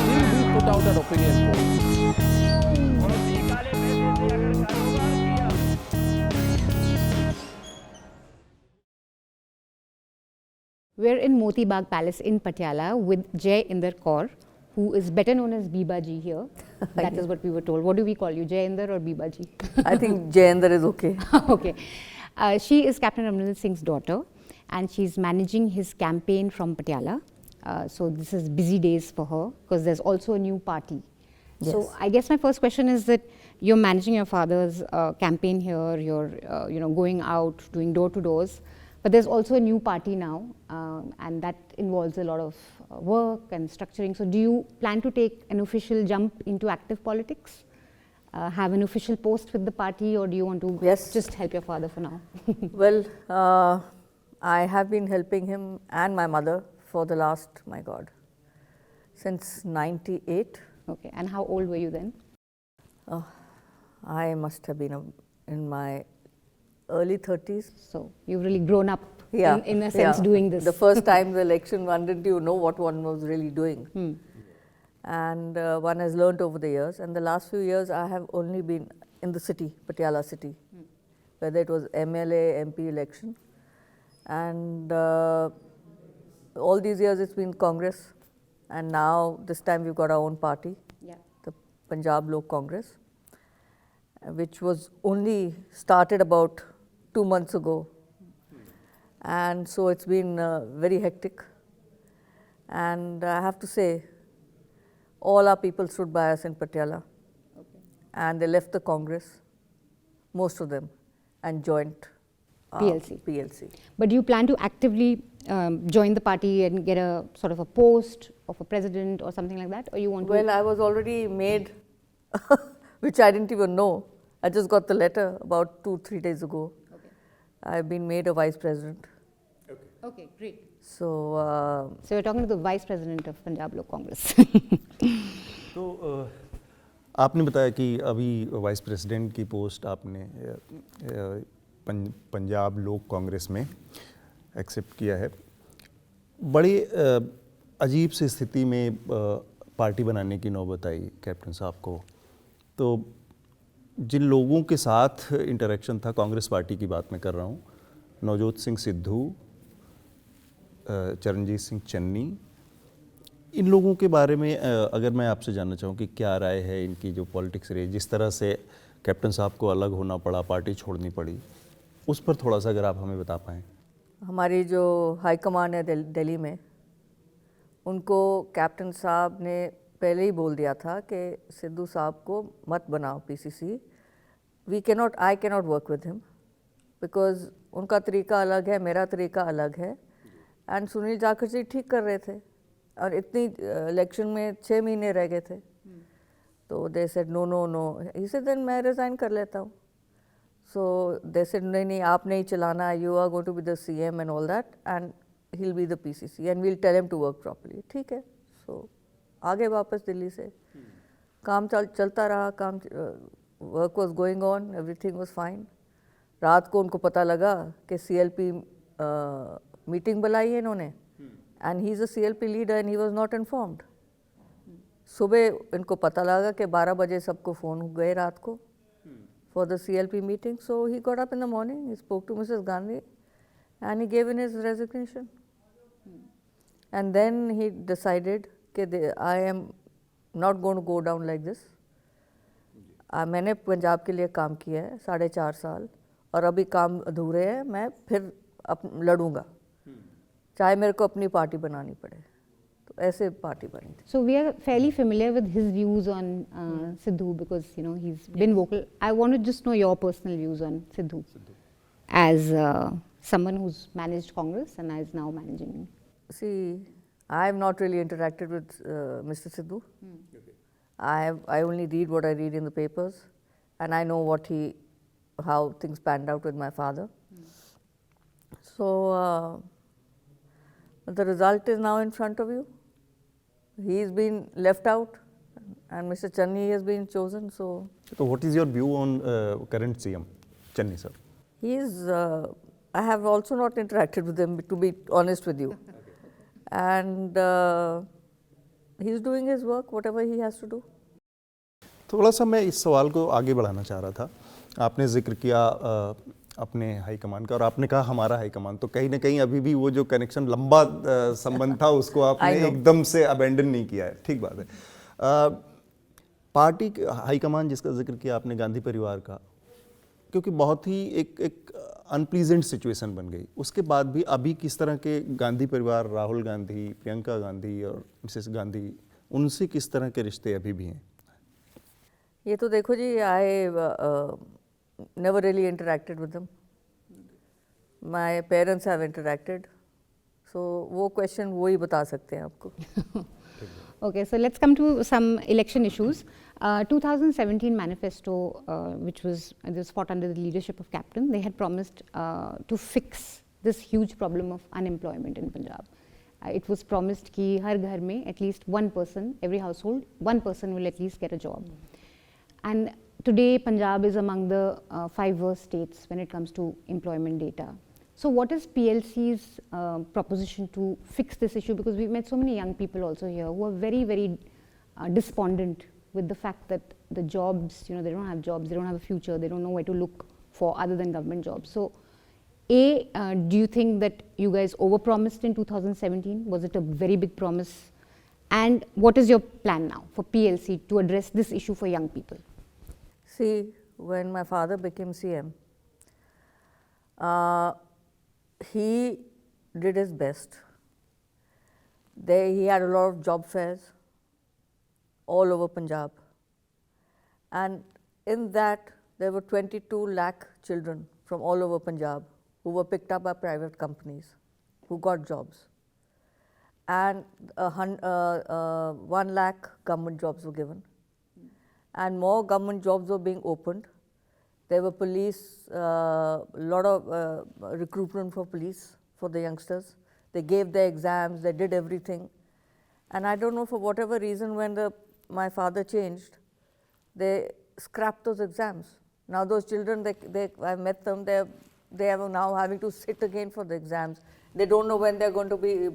Will we put out an opinion poll? We're in Moti Bagh Palace in Patiala with Jai Inder Kaur, who is better known as Bibaji here. That is what we were told. What do we call you, Jai Inder or Bibaji? I think Jai Inder is okay. Okay. She is Captain Amarinder Singh's daughter, and she's managing his campaign from Patiala. So this is busy days for her because there's also a new party. Yes. So I guess my first question is that you're managing your father's campaign here. You're going out, doing door-to-doors. But there's also a new party now, and that involves a lot of work and structuring. So do you plan to take an official jump into active politics? Have an official post with the party, or do you want to just help your father for now? Well, I have been helping him and my mother for the last, my God, since 98. Okay, and how old were you then? I must have been in my early 30s. So you've really grown up in a sense doing this. The first time the election, one didn't even know what one was really doing. And one has learnt over the years. And the last few years I have only been in the city, Patiala city, whether it was MLA, MP election. And all these years it's been Congress. And now this time we've got our own party, the Punjab Lok Congress, which was only started about 2 months ago. And so it's been very hectic. And I have to say, all our people stood by us in Patiala. And they left the Congress, most of them, and joined PLC. But do you plan to actively join the party and get a sort of a post of a president or something like that? Or you want Well, I was already made, which I didn't even know. I just got the letter about 2-3 days ago. I've been made a vice president. Okay, great. So you're talking to the vice president of Punjab Lok Congress. तो आपने बताया कि अभी vice president की post आपने पंजाब लोक कांग्रेस में accept किया है। बड़ी अजीब सी स्थिति में पार्टी बनाने की नौबत आई कैप्टन साहब को। तो जिन लोगों के साथ इंटरेक्शन था, कांग्रेस पार्टी की बात मैं कर रहा हूँ, नवजोत सिंह सिद्धू, चरणजीत सिंह चन्नी, इन लोगों के बारे में अगर मैं आपसे जानना चाहूँ कि क्या राय है इनकी जो पॉलिटिक्स रही, जिस तरह से कैप्टन साहब को अलग होना पड़ा, पार्टी छोड़नी पड़ी, उस पर थोड़ा सा अगर आप हमें बता पाएँ। हमारी जो हाई कमान है दिल्ली में, उनको कैप्टन साहब ने पहले ही बोल दिया था कि सिद्धू साहब को मत बनाओ PCC. I cannot work with him because उनका तरीका अलग है, मेरा तरीका अलग है। एंड सुनील जाखड़ जी ठीक कर रहे थे और इतनी इलेक्शन में 6 महीने रह गए थे। तो they said no no no, he said then मैं रिज़ाइन कर लेता हूँ। सो दे सेड नहीं आप नहीं चलाना, you are going to be the CM and all that and he will be the PCC and we'll tell him to work properly. ठीक है, सो आगे वापस दिल्ली से काम चलता रहा, काम work was going on, everything was fine. रात को उनको पता लगा कि सीएलपी मीटिंग बुलाई है इन्होंने and he is a CLP leader and he was not informed. सुबह इनको पता लगा कि 12 बजे सबको फ़ोन गए रात को for the CLP meeting. So he got up in the morning, he spoke to Mrs Gandhi and he gave in his resignation and then he decided कि I am not going to go down like this. मैंने पंजाब के लिए काम किया है 4.5 साल और अभी काम अधूरे है, मैं फिर लड़ूंगा चाहे मेरे को अपनी पार्टी बनानी पड़े। तो ऐसे पार्टी बनी थी। So we are fairly familiar with his views on Sidhu because he's been vocal. I want to just know your personal views on Sidhu as someone who's managed Congress and is now managing. See, I have not really interacted with Mr. Sidhu. I only read what I read in the papers, and I know how things panned out with my father. So the result is now in front of you. He's been left out, and Mr. Channi has been chosen. So what is your view on current CM, Channi sir? I have also not interacted with him, to be honest with you. and he's doing his work, whatever he has to do. थोड़ा सा मैं इस सवाल को आगे बढ़ाना चाह रहा था। आपने जिक्र किया अपने हाईकमान का और आपने कहा हमारा हाईकमान, तो कहीं ना कहीं अभी भी वो जो कनेक्शन लंबा संबंध था उसको आपने एकदम से अबेंडन नहीं किया है, ठीक बात है। पार्टी हाईकमान जिसका जिक्र किया आपने गांधी परिवार का, क्योंकि बहुत ही एक अनप्लीजेंट सिचुएशन बन गई, उसके बाद भी अभी किस तरह के गांधी परिवार, राहुल गांधी, प्रियंका गांधी और मिसेस गांधी, उनसे किस तरह के रिश्ते अभी भी हैं? ये तो देखो जी, आई never really interacted with them. My parents have interacted, so वो question वो ही बता सकते हैं आपको। Okay, so let's come to some election issues. 2017 manifesto, which was fought under the leadership of Captain, they had promised to fix this huge problem of unemployment in Punjab. It was promised कि हर घर में at least one person, every household, one person will at least get a job. And today Punjab is among the 5 worst states when it comes to employment data. So what is PLC's proposition to fix this issue? Because we've met so many young people also here who are very, very despondent with the fact that the jobs, they don't have jobs, they don't have a future, they don't know where to look for other than government jobs. So do you think that you guys overpromised in 2017? Was it a very big promise? And what is your plan now for PLC to address this issue for young people? See, when my father became CM, he did his best. He had a lot of job fairs all over Punjab, and in that there were 22 lakh children from all over Punjab who were picked up by private companies who got jobs, and 1 lakh government jobs were given, and more government jobs were being opened. There were police, lot of recruitment for police for the youngsters. They gave their exams, they did everything. And I don't know, for whatever reason, when my father changed, they scrapped those exams. Now those children, I met them, they are now having to sit again for the exams. They don't know when they're going to be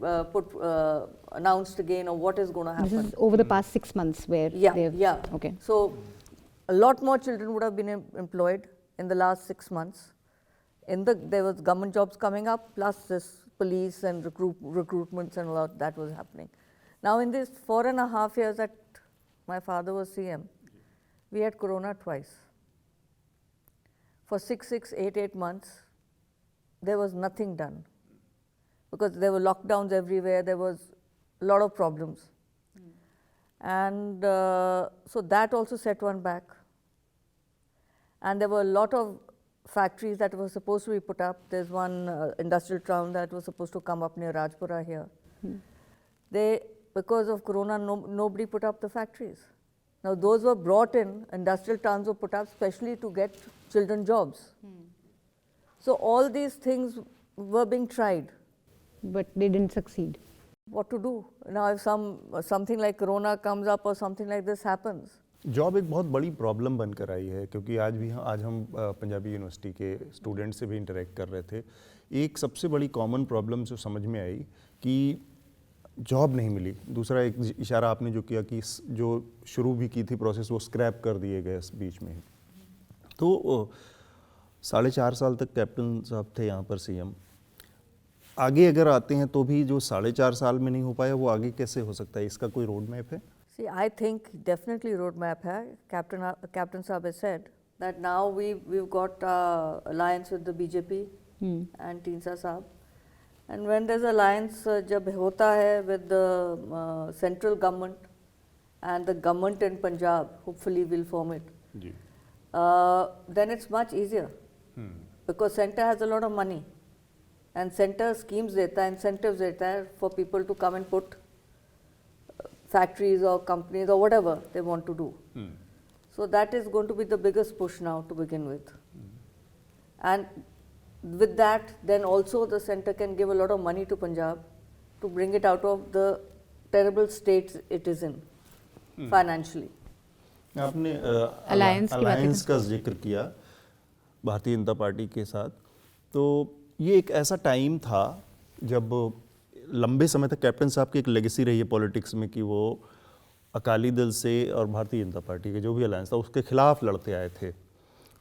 announced again or what is going to happen. This is over the past 6 months where Yeah. Okay. So a lot more children would have been employed in the last 6 months. There was government jobs coming up, plus this police and recruitments and a lot that was happening. Now in these 4.5 years that my father was CM, we had Corona twice. For 8 months, there was nothing done, because there were lockdowns everywhere, there was a lot of problems. And so that also set one back. And there were a lot of factories that were supposed to be put up. There's one industrial town that was supposed to come up near Rajpura here. Because of Corona, nobody put up the factories. Now those were brought in, industrial towns were put up specially to get children jobs. So all these things were being tried. But they didn't succeed. What to do? Now if something like Corona comes up or something like this happens. Job एक बहुत बड़ी problem बनकर आई है, क्योंकि आज हम Punjabi university के student से भी इंटरेक्ट कर रहे थे। एक सबसे बड़ी कॉमन प्रॉब्लम जो समझ में आई कि जॉब नहीं मिली। दूसरा एक इशारा आपने जो किया कि जो शुरू भी की थी प्रोसेस वो स्क्रैप कर दिए गए इस बीच में। तो 4.5 साल तक कैप्टन साहब थे यहाँ पर CM। आगे अगर आते हैं तो भी जो 4.5 साल में नहीं हो पाया वो आगे कैसे हो सकता है? इसका कोई रोड मैप है? See, I think definitely roadmap hai. Captain Saab has said that now we've got alliance with the BJP and Teensar Saab, and when there's alliance jab hota hai with the central government and the government in Punjab, hopefully will form it. Then it's much easier because center has a lot of money and center schemes deta hai, incentives deta hai for people to come and put factories or companies or whatever they want to do. So that is going to be the biggest push now to begin with. And with that, then also the center can give a lot of money to Punjab to bring it out of the terrible state it is in financially. आपने alliance का जिक्र किया Bharatiya Janata party के साथ, तो ये एक ऐसा टाइम था जब लंबे समय तक कैप्टन साहब की एक लेगेसी रही है पॉलिटिक्स में कि वो अकाली दल से और भारतीय जनता पार्टी के जो भी अलायंस था उसके खिलाफ लड़ते आए थे।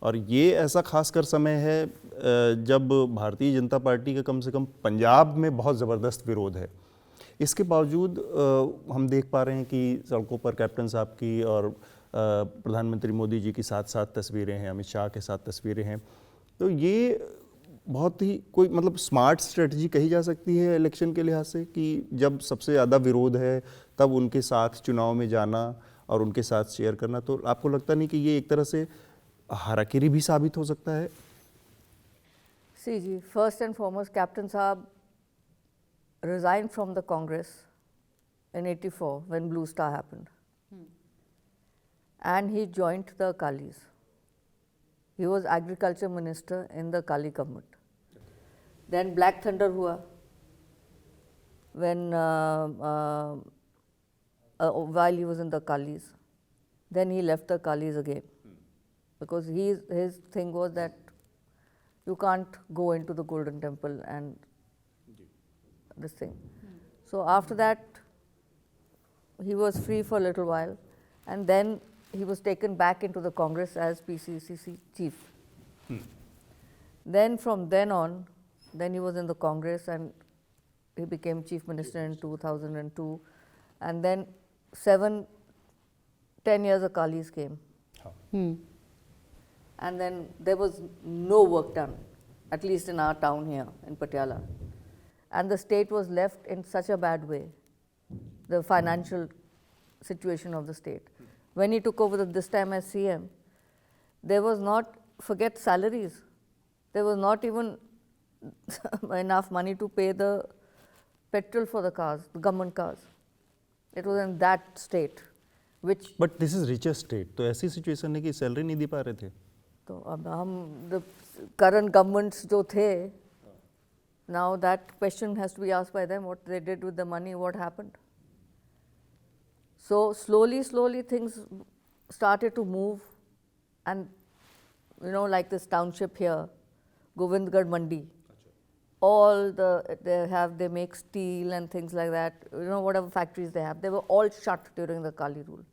और ये ऐसा खासकर समय है जब भारतीय जनता पार्टी का कम से कम पंजाब में बहुत ज़बरदस्त विरोध है। इसके बावजूद हम देख पा रहे हैं कि सड़कों पर कैप्टन साहब की और प्रधानमंत्री मोदी जी की साथ साथ तस्वीरें हैं, अमित शाह के साथ तस्वीरें हैं। तो ये बहुत ही कोई मतलब स्मार्ट स्ट्रेटजी कही जा सकती है इलेक्शन के लिहाज से कि जब सबसे ज़्यादा विरोध है तब उनके साथ चुनाव में जाना और उनके साथ शेयर करना। तो आपको लगता नहीं कि ये एक तरह से हाराकिरी भी साबित हो सकता है? सी जी, फर्स्ट एंड फॉरमोस्ट कैप्टन साहब resigned from the Congress in 84 when Blue Star happened. And he joined the Akalis. He was agriculture minister in the Akali government. Then Black Thunder hua when while he was in the Akalis. Then he left the Akalis again because his thing was that you can't go into the Golden Temple and this thing. So after that, he was free for a little while, and then he was taken back into the Congress as PCCC chief. Then from then on, then he was in the Congress and he became chief minister in 2002, and then 10 years Akalis came. And then there was no work done, at least in our town here in Patiala. And the state was left in such a bad way, the financial situation of the state. When he took over this time as CM, there was not, forget salaries, there was not even enough money to pay the petrol for the cars, the government cars. It was in that state, which... But this is richest state, तो ऐसी situation है कि salary नहीं दे पा रहे थे। तो अब हम the current governments जो थे, now that question has to be asked by them, what they did with the money, what happened. So slowly things started to move, and you know, like this township here, Govindgarh Mandi, all they make steel and things like that, you know, whatever factories they have, they were all shut during the Kali rule.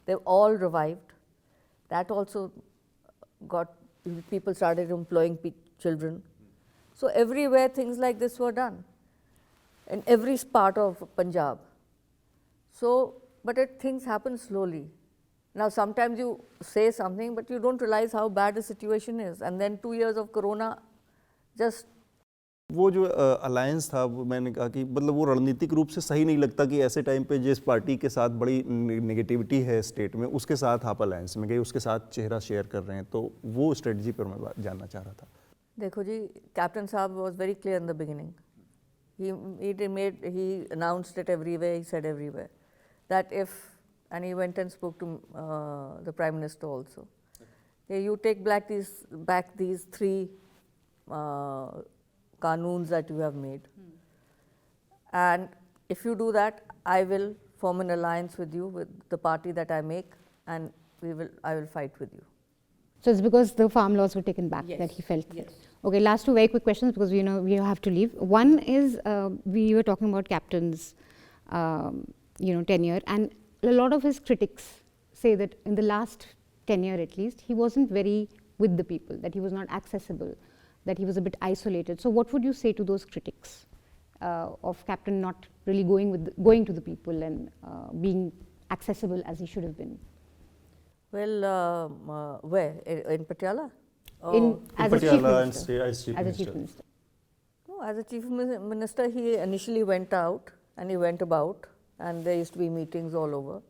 They've all revived. That also got, people started employing children. So everywhere things like this were done, in every part of Punjab. So, but things happen slowly. Now sometimes you say something, but you don't realize how bad the situation is. And then 2 years of Corona just... वो जो alliance था, वो मैंने कहा कि मतलब वो रणनीतिक रूप से सही नहीं लगता कि ऐसे टाइम पे जिस पार्टी के साथ बड़ी नेगेटिविटी है स्टेट में, उसके साथ आप अलायंस में गए, उसके साथ चेहरा शेयर कर रहे हैं, तो वो स्ट्रेटजी पर मैं जानना चाह रहा था। देखो जी, कैप्टन साहब was very clear in the beginning. He announced it everywhere, he said everywhere, that if, and he went and spoke to the Prime Minister also, you take back these 3 Qanoons that you have made, and if you do that, I will form an alliance with you, with the party that I make, and I will fight with you. So it's because the farm laws were taken back that he felt. Yes. Okay, last 2 very quick questions because we have to leave. One is we were talking about captain's tenure, and a lot of his critics say that in the last tenure at least, he wasn't very with the people, that he was not accessible, that he was a bit isolated. So what would you say to those critics of captain not really going to the people and being accessible as he should have been? Well, where? In Patiala? As a chief minister. No, as a chief minister, he initially went out and he went about, and there used to be meetings all over.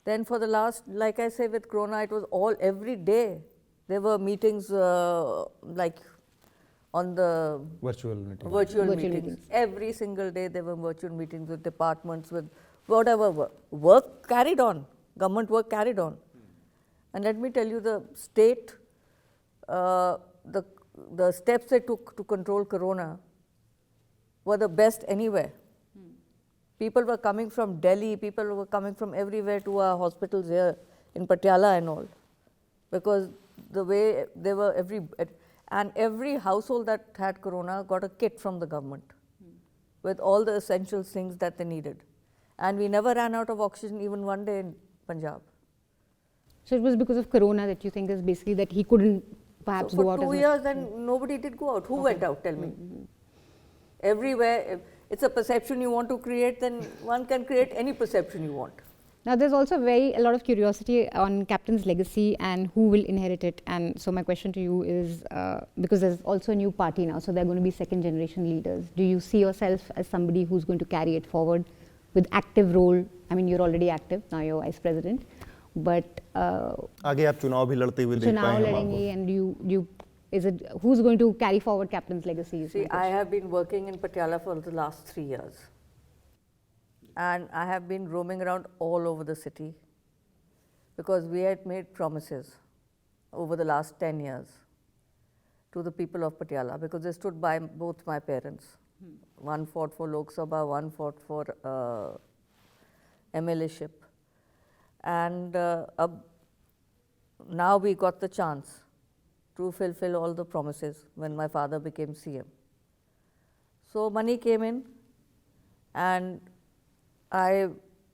Then for the last, like I say with Corona, it was every day. There were meetings like on the virtual meetings. Every single day there were virtual meetings with departments, with whatever work carried on, government work carried on. And let me tell you, the state, the steps they took to control Corona were the best anywhere. People were coming from Delhi, people were coming from everywhere to our hospitals here in Patiala and all, because the way they were every household that had Corona got a kit from the government. with all the essential things that they needed. And we never ran out of oxygen even one day in Punjab. So it was because of Corona that you think is basically that he couldn't perhaps So go out for as 2 much? years, then nobody did go out. Who went out? Tell me. Everywhere, if it's a perception you want to create, then one can create any perception you want. Now, there's also a lot of curiosity on Captain's legacy and who will inherit it. And so my question to you is, because there's also a new party now, so they're going to be second generation leaders. Do you see yourself as somebody who's going to carry it forward with active role? I mean, you're already active, now you're vice president. But आगे आप चुनाव भी लड़ते हुए देख चुनाव पाए हम लड़ेंगे, and is it who's going to carry forward Captain's legacy? See, I have been working in Patiala for the last 3 years. And I have been roaming around all over the city because we had made promises over the last 10 years to the people of Patiala because they stood by both my parents. One fought for Lok Sabha, one fought for MLA-ship. And now we got the chance to fulfill all the promises when my father became CM. So money came in, and I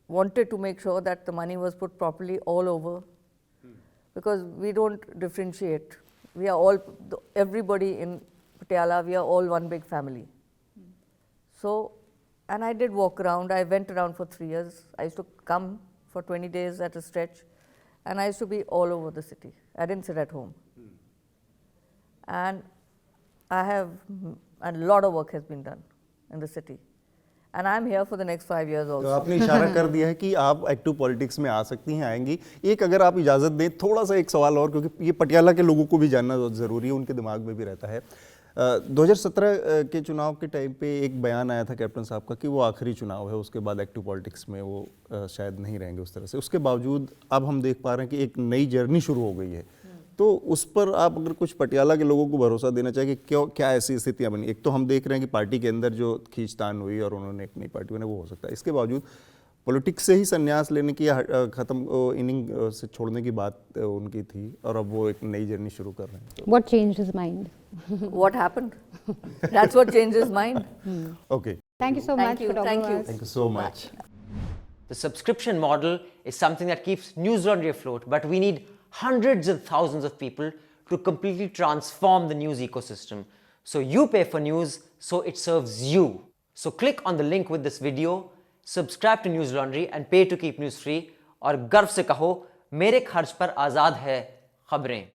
wanted to make sure that the money was put properly all over because we don't differentiate. We are all, everybody in Patiala, we are all one big family. So, and I did walk around. I went around for 3 years. I used to come for 20 days at a stretch, and I used to be all over the city. I didn't sit at home. And I have, a lot of work has been done in the city. And I'm here for the next 5 years also. तो आपने इशारा कर दिया है कि आप active politics में आ सकती हैं, आएंगी। एक अगर आप इजाज़त दें, थोड़ा सा एक सवाल और, क्योंकि ये पटियाला के लोगों को भी जानना बहुत ज़रूरी है, उनके दिमाग में भी रहता है। 2017 के चुनाव के टाइम पे एक बयान आया था कैप्टन साहब का कि वो आखिरी चुनाव है, उसके बाद एक्टिव पॉलिटिक्स में वो शायद नहीं रहेंगे उस तरह से। उसके बावजूद अब हम देख पा रहे हैं कि एक नई जर्नी शुरू हो गई है। तो उस पर आप अगर कुछ पटियाला के लोगों को भरोसा देना चाहिए कि क्या ऐसी स्थितियां बनी। एक तो हम देख रहे हैं कि पार्टी के अंदर जो खींचतान हुई और उन्होंने एक नई पार्टी बनाई, वो हो सकता है। इसके बावजूद पॉलिटिक्स से ही संन्यास लेने की या खत्म इनिंग से छोड़ने की बात उनकी थी, और अब वो एक नई जर्नी शुरू कर रहे हैं। What changed his mind? What happened? That's what changed his mind. Okay. Thank you so much for talking to us. Thank you so much. The subscription model is something that keeps News Laundry afloat, but we need hundreds of thousands of people to completely transform the news ecosystem. So you pay for news, so it serves you. So click on the link with this video, subscribe to News Laundry and pay to keep news free, और गर्व से कहो, मेरे खर्च पर आज़ाद है खबरें।